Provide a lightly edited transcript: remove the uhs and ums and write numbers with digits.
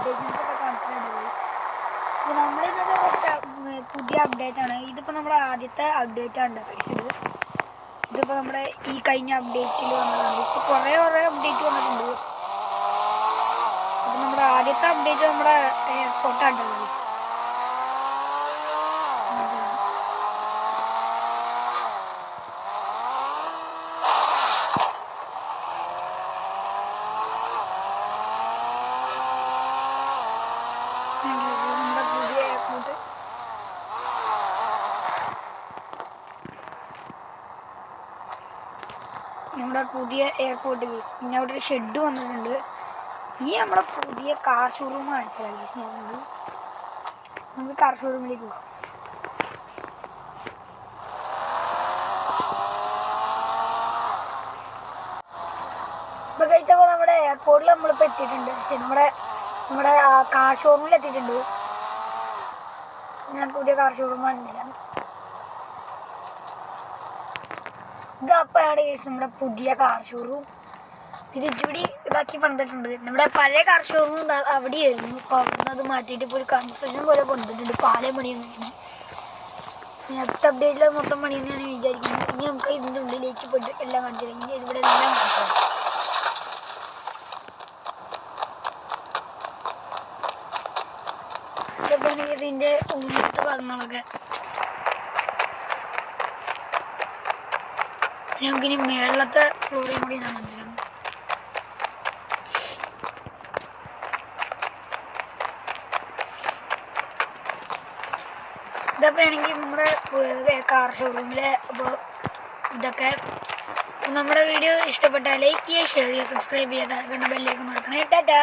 Updations ഒക്കെ കാണിച്ചിട്ടുണ്ട് guys. അപ്പോൾ നമ്മളിന്നത്തെ കുറച്ച് പുതിയ അപ്ഡേറ്റാണ്. ഇതിപ്പോൾ നമ്മുടെ ആദ്യത്തെ അപ്ഡേറ്റാണ് ഗൈസ്. ഇതിപ്പോൾ നമ്മുടെ ഈ കഴിഞ്ഞ അപ്ഡേറ്റിൽ വന്നതാണ്. ഇപ്പോൾ കുറേ അപ്ഡേറ്റ് വന്നിട്ടുണ്ട്. അപ്പോൾ നമ്മുടെ ആദ്യത്തെ അപ്ഡേറ്റ് നമ്മുടെ എയർപോർട്ടാണ് ഗൈസ്. നമ്മുടെ പുതിയ എയർപോർട്ട് ഗൈസ്. പിന്നെ അവിടെ ഒരു ഷെഡ് വന്നിട്ടുണ്ട്. ഈ നമ്മുടെ പുതിയ കാർ ഷോറൂം കാണിച്ചത് ഗൈസ്. നമുക്ക് കാർ ഷോറൂമിലേക്ക് പോകാം. ഇപ്പോൾ കഴിച്ചപ്പോൾ നമ്മുടെ എയർപോർട്ടിൽ നമ്മളിപ്പോൾ എത്തിയിട്ടുണ്ട്. പക്ഷേ നമ്മുടെ കാർ ഷോറൂമിൽ എത്തിയിട്ടുണ്ട്. ഞാൻ പുതിയ കാർ ഷോറൂം കാണിച്ചുതരാം. ഇതപ്പോഴാണ് നമ്മുടെ പുതിയ കാർ ഷോറൂം. ഇത് ഇവിടെ ഇതാക്കി പണിതിട്ടുണ്ട്. നമ്മുടെ പഴയ കാർ ഷോറൂം അവിടെയായിരുന്നു. അപ്പോൾ അവിടുന്ന് അത് മാറ്റിയിട്ട് ഇപ്പോൾ ഒരു കൺസ്ട്രക്ഷൻ പോലെ പണിതിട്ടുണ്ട്. പാലേ പണിയൊന്നും. ഇനി അടുത്ത അപ്ഡേറ്റിൽ മൊത്തം പണി തന്നെയാണ് വിചാരിക്കുന്നത്. ഇനി നമുക്ക് ഇതിൻ്റെ ഉള്ളിലേക്ക് പോയിട്ട് എല്ലാം കാണിച്ചു തരാം. ഇനി ഇവിടെ എല്ലാം കാണിക്കാം. ഇതൊക്കെയാണ് ഇതിൻ്റെ ഉള്ളിലത്തെ ഭാഗങ്ങളൊക്കെ. നമുക്കിനി മേളത്തെ ഫ്ലോറിയും കൂടി ഞാൻ കാണിച്ചു. ഇതൊക്കെ ആണെങ്കിൽ നമ്മുടെ കാർ ഷോറൂമിലെ. അപ്പോൾ ഇതൊക്കെ നമ്മുടെ വീഡിയോ ഇഷ്ടപ്പെട്ടാൽ ലൈക്ക് ചെയ്യുക, ഷെയർ ചെയ്യുക, സബ്സ്ക്രൈബ് ചെയ്യുക, ബെല്ലേക്ക് മറക്കണേ. ടാറ്റാ.